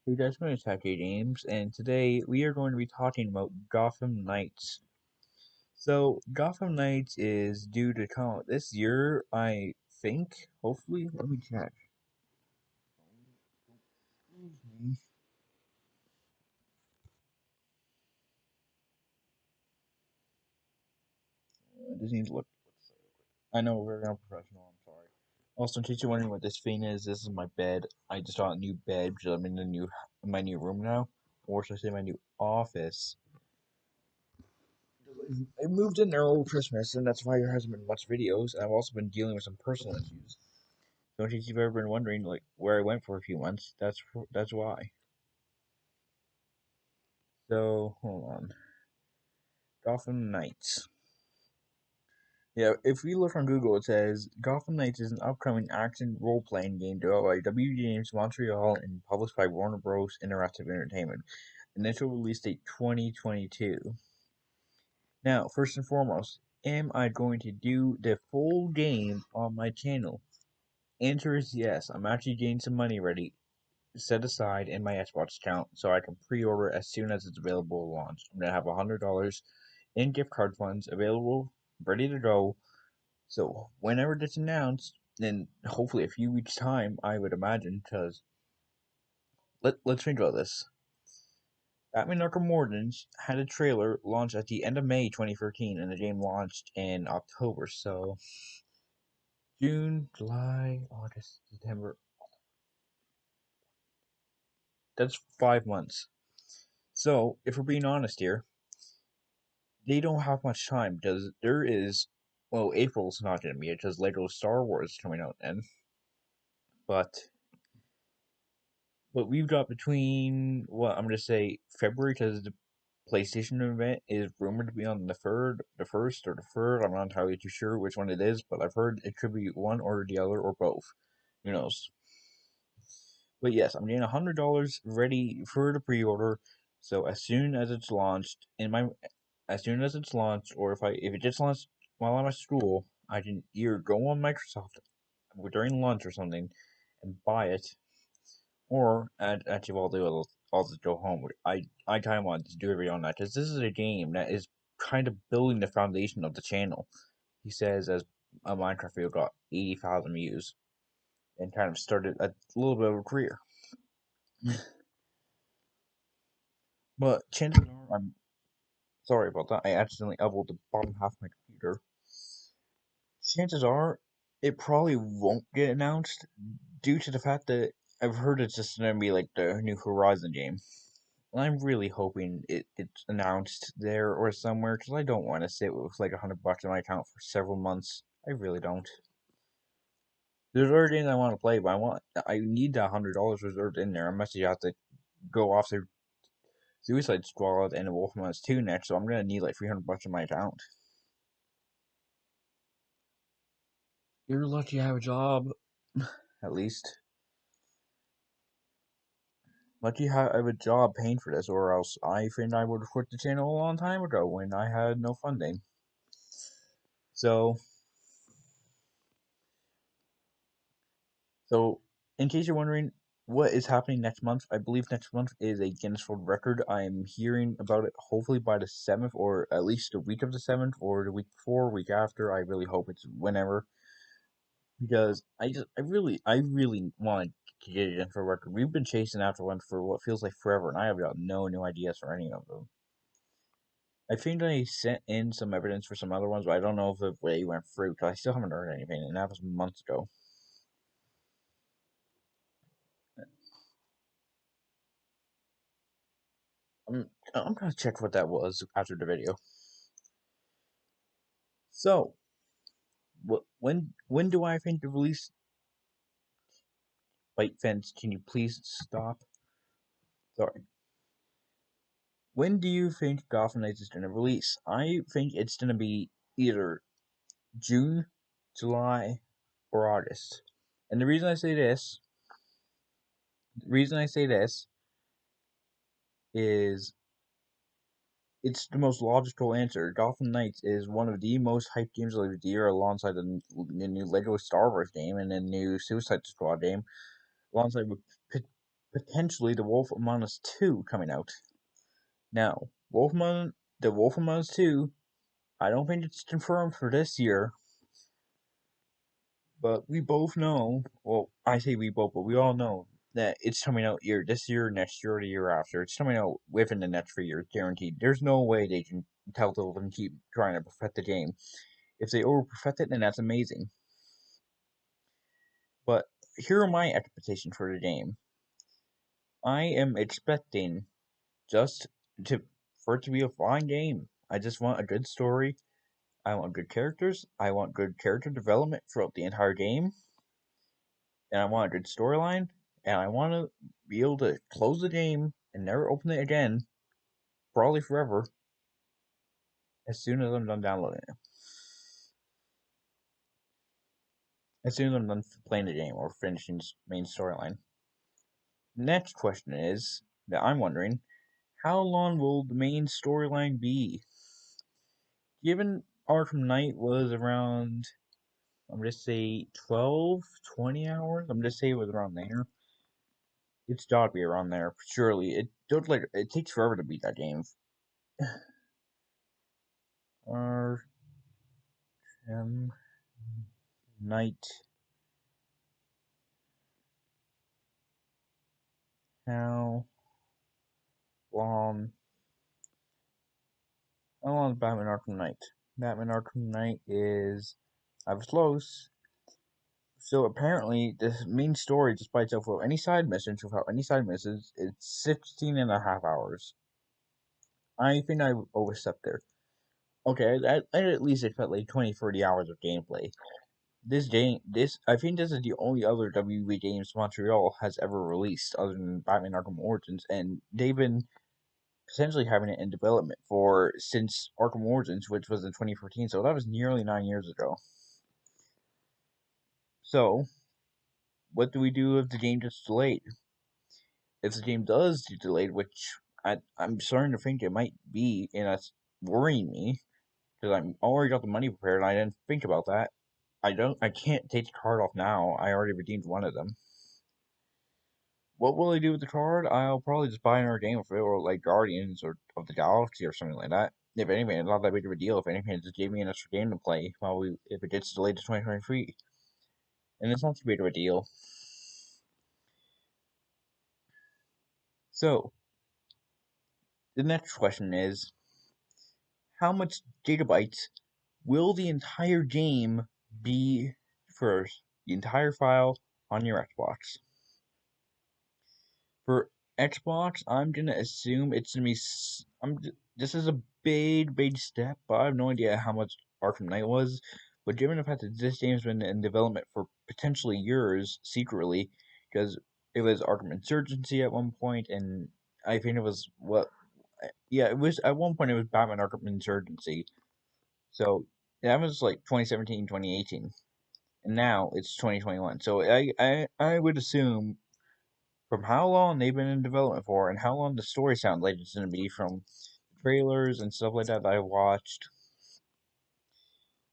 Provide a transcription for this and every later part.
Hey guys, my name is Happy James, and today we are going to be talking about Gotham Knights. So, Gotham Knights is due to come out this year, I think. Hopefully, let me check. This needs to look. I know we're very unprofessional. I'm sorry. Also, in case you're wondering what this thing is, this is my bed. I just got a new bed because I'm in my new room now, or should I say my new office. I moved in there over Christmas, and that's why there hasn't been much videos. And I've also been dealing with some personal issues. So in case you've ever been wondering, like where I went for a few months, that's why. So hold on, Gotham Knights. Yeah, if we look on Google, it says Gotham Knights is an upcoming action role-playing game developed by W. Games Montreal and published by Warner Bros. Interactive Entertainment. Initial release date 2022. Now, first and foremost, am I going to do the full game on my channel? Answer is yes. I'm actually getting some money ready set aside in my Xbox account so I can pre-order as soon as it's available to launch. I'm gonna have $100 in gift card funds available, ready to go. So whenever it's announced, in hopefully a few weeks' time, I would imagine, because let's think about this. Batman Arkham Origins had a trailer launched at the end of May 2013, and the game launched in October. So June, July, August, September. That's 5 months. So if we're being honest here, they don't have much time because there is, well, April's not going to be it because Lego Star Wars is coming out then. But what we've got between what I'm going to say February, because the PlayStation event is rumored to be on the third, the first, or the third. I'm not entirely too sure which one it is, but I've heard it could be one or the other or both. Who knows? But yes, I'm getting $100 ready for the pre-order. So as soon as it's launched, as soon as it's launched, or if it gets launched while I'm at school, I can either go on Microsoft during lunch or something and buy it, or actually I'll just go home. I kind of want to do it on that because this is a game that is kind of building the foundation of the channel. He says as a Minecraft video got 80,000 views and kind of started a little bit of a career. But chances are, I'm sorry about that. I accidentally elbowed the bottom half of my computer. Chances are, it probably won't get announced due to the fact that I've heard it's just gonna be like the new Horizon game. And I'm really hoping it's announced there or somewhere because I don't want to sit with like $100 in my account for several months. I really don't. There's other games I want to play, but I need that $100 reserved in there. Unless you have to go off the Suicide Squad and Wolfenstein 2 next, so I'm gonna need like $300 in my account. You're lucky I have a job, at least. Lucky I have a job paying for this, or else I think I would have quit the channel a long time ago when I had no funding. So, so in case you're wondering what is happening next month, I believe next month is a Guinness World Record. I'm hearing about it hopefully by the 7th, or at least the week of the 7th, or the week before, week after. I really hope it's whenever, because I really want to get it in for a record. We've been chasing after one for what feels like forever, and I have got no new ideas for any of them. I think I sent in some evidence for some other ones, but I don't know if the way went through because I still haven't heard anything, and that was months ago. I'm gonna check what that was after the video. So, when do I think the release? White fence, can you please stop? Sorry. When do you think Gotham Knights is gonna release? I think it's gonna be either June, July, or August. And the reason I say this is it's the most logical answer. Gotham Knights is one of the most hyped games of the year, alongside the new Lego Star Wars game and the new Suicide Squad game, alongside with potentially The Wolf Among Us 2 coming out. Now, The Wolf Among Us 2, I don't think it's confirmed for this year, but we both know, well, I say we both, but we all know that it's coming out this year, next year, or the year after. It's coming out within the next 3 years, guaranteed. There's no way they can Telltale can keep trying to perfect the game. If they over perfect it, then that's amazing. But here are my expectations for the game. I am expecting just to for it to be a fine game. I just want a good story. I want good characters. I want good character development throughout the entire game. And I want a good storyline. And I want to be able to close the game and never open it again, probably forever, as soon as I'm done downloading it. As soon as I'm done playing the game or finishing the main storyline. Next question is that I'm wondering, how long will the main storyline be? Given Arkham Knight was around, I'm gonna say 12, 20 hours. I'm gonna say it was around there. It's gotta be around there, surely. It takes forever to beat that game. Arkham Knight. How long? How long is Batman Arkham Knight? Batman Arkham Knight is. I was close. So apparently, the main story, despite itself, without any side missions, it's 16 and a half hours. I think I overstepped there. Okay, I at least expect like 20, 30 hours of gameplay. I think this is the only other WB games Montreal has ever released other than Batman Arkham Origins, and they've been potentially having it in development for since Arkham Origins, which was in 2014, so that was nearly 9 years ago. So, what do we do if the game gets delayed? If the game does get delayed, which I'm starting to think it might be, and that's worrying me, because I'm already got the money prepared, and I didn't think about that. I can't take the card off now. I already redeemed one of them. What will I do with the card? I'll probably just buy another game of it, or like Guardians or of the Galaxy or something like that. If anything, it's not that big of a deal. If anything, it just gave me an extra game to play if it gets delayed to 2023, and it's not too big of a deal. So the next question is, how much gigabytes will the entire game be for the entire file on your Xbox? For Xbox, I'm gonna assume it's gonna be. This is a big step, but I have no idea how much Arkham Knight was. But given the fact that this game's been in development for potentially years secretly, because it was Arkham Insurgency at one point, and I think it was yeah, it was at one point it was Batman Arkham Insurgency. So that was like 2017, 2018, and now it's 2021. So I would assume from how long they've been in development for and how long the story sounds like it's going to be from trailers and stuff like that I watched,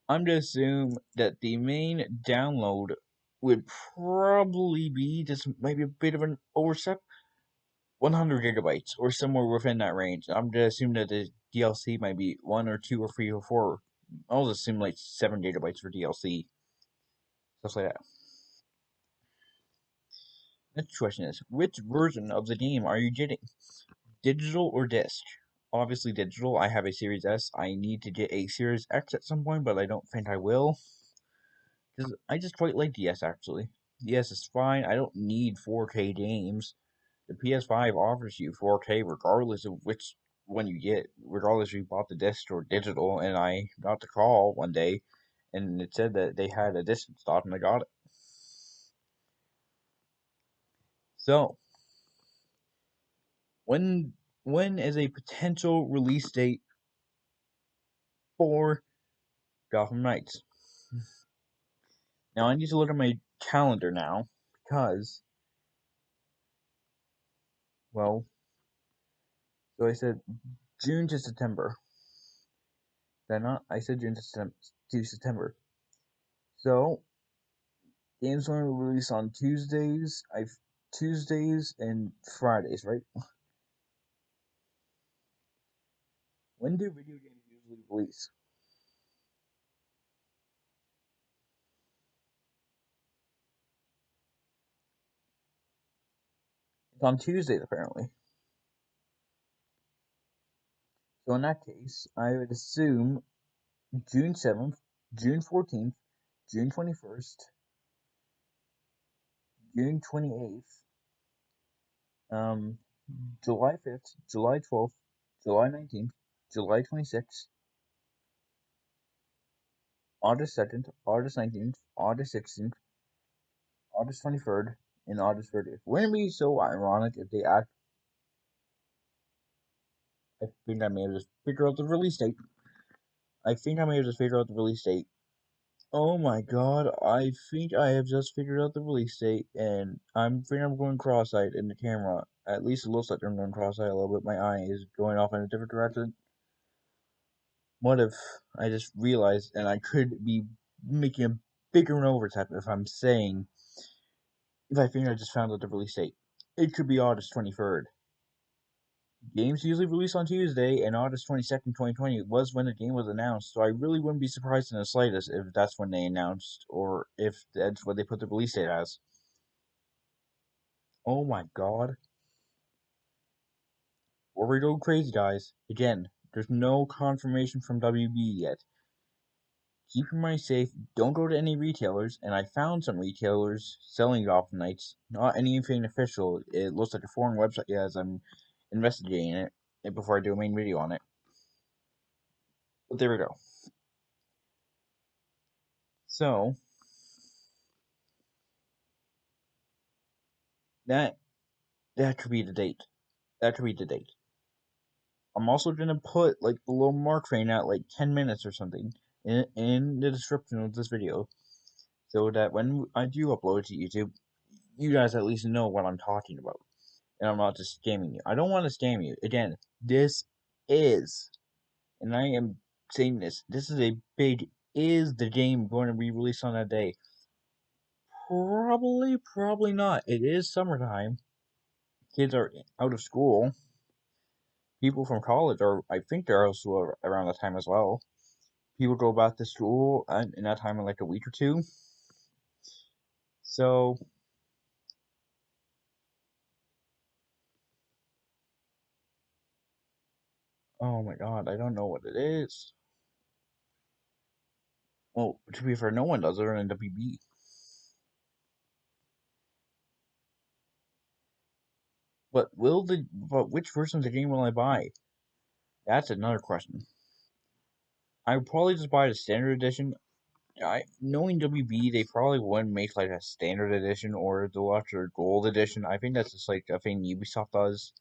I'm going to assume that the main download would probably be, this might be a bit of an overstep, 100 gigabytes or somewhere within that range. I'm going to assume that the DLC might be 1 or 2 or 3 or 4. I'll just assume like 7 gigabytes for DLC, stuff like that. Next question is, which version of the game are you getting? Digital or disc? Obviously digital. I have a Series S. I need to get a Series X at some point, but I don't think I will. Because I just quite like the S actually. The S is fine. I don't need 4K games. The PS5 offers you 4K regardless of which one you get, regardless if you bought the disc or digital. And I got the call one day, and it said that they had a disc in stock, and I got it. So, when when is a potential release date for Gotham Knights? Now I need to look at my calendar now because, well, so I said June to September. Did I not? I said June to September. So games going to release on Tuesdays. I've Tuesdays and Fridays, right? When do video games usually release? It's on Tuesdays, apparently. So in that case, I would assume June 7th, June 14th, June 21st, June 28th, um, July 5th, July 12th, July 19th, July 26th, August 2nd, August 19th, August 16th, August 23rd, and August 30th. Wouldn't it be so ironic if they act? I think I may have just figured out the release date. I think I may have just figured out the release date. Oh my god, I think I have just figured out the release date, and I'm going cross-eyed in the camera. At least it looks like I'm going cross-eyed a little bit. My eye is going off in a different direction. What if I just realized, and I could be making a bigger an overtime if I'm saying, if I think I just found out the release date. It could be August 23rd. Games usually release on Tuesday, and August 22nd, 2020 was when the game was announced, so I really wouldn't be surprised in the slightest if that's when they announced, or if that's what they put the release date as. Oh my god. Before we go crazy, guys, again, there's no confirmation from WB yet. Keep your money safe, don't go to any retailers, and I found some retailers selling Gotham Knights. Not anything official, it looks like a foreign website as I'm investigating it before I do a main video on it. But there we go. So, that that could be the date. That could be the date. I'm also gonna put like the little mark frame at like 10 minutes or something in the description of this video, so that when I do upload it to YouTube, you guys at least know what I'm talking about, and I'm not just scamming you. I don't want to scam you. Again, this is, and I am saying this. This is a big is the game going to be released on that day? Probably, probably not. It is summertime. Kids are out of school. People from college are, I think, they're also around that time as well. People go back to school in that time in like a week or two. So, oh my god, I don't know what it is. Well, to be fair, no one does other than WB. But which version of the game will I buy? That's another question. I would probably just buy the standard edition. Knowing WB, they probably wouldn't make like a standard edition or deluxe or gold edition. I think that's just like a thing Ubisoft does.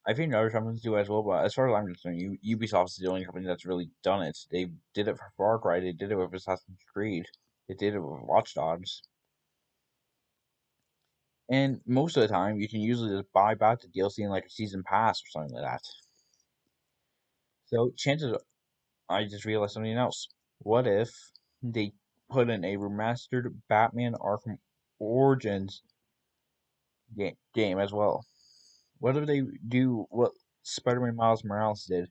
I think other companies do as well, but as far as I'm concerned, Ubisoft is the only company that's really done it. They did it for Far Cry, they did it with Assassin's Creed, they did it with Watch Dogs, and most of the time you can usually just buy back the DLC in like a season pass or something like that. So chances are, I just realized something else. What if they put in a remastered Batman Arkham Origins game as well? What if they do what Spider-Man Miles Morales did,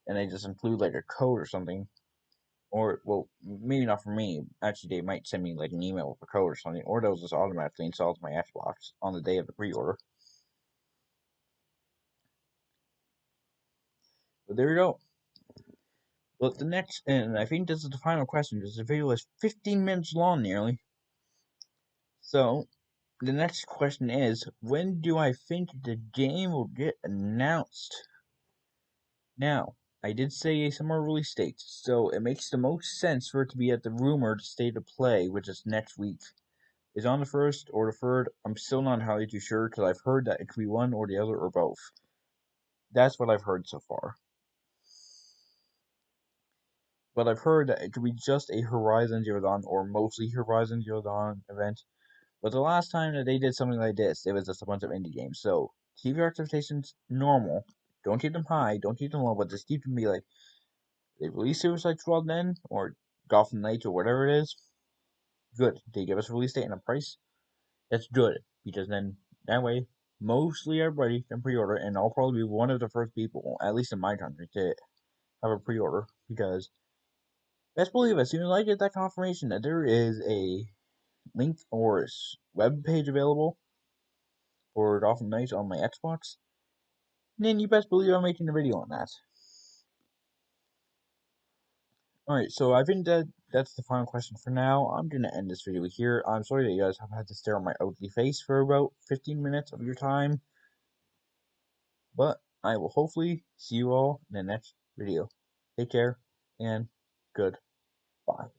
and they just include like a code or something? Or, well, maybe not for me. Actually, they might send me like an email with a code or something, or they'll just automatically install to my Xbox on the day of the pre-order. But there you go. Well, the next, and I think this is the final question, because the video is 15 minutes long nearly. So, the next question is, when do I think the game will get announced? Now, I did say a summer release date, so it makes the most sense for it to be at the rumored state of play, which is next week. Is on the first or the third. I'm still not entirely too sure because I've heard that it could be one or the other or both. That's what I've heard so far. But I've heard that it could be just a Horizon Zero Dawn or mostly Horizon Zero Dawn event. But the last time that they did something like this, it was just a bunch of indie games. So keep your expectations normal. Don't keep them high. Don't keep them low. But just keep them be like, they release Suicide Squad then, or Gotham Knights, or whatever it is. Good. They give us a release date and a price. That's good because then That way, mostly everybody can pre-order, and I'll probably be one of the first people, at least in my country, to have a pre-order, because best believe as soon as I get that confirmation that there is a link or web page available for Gotham Knights on my Xbox, then you best believe I'm making a video on that. Alright, so I think that's the final question for now. I'm gonna end this video here. I'm sorry that you guys have had to stare at my ugly face for about 15 minutes of your time, but I will hopefully see you all in the next video. Take care, and goodbye.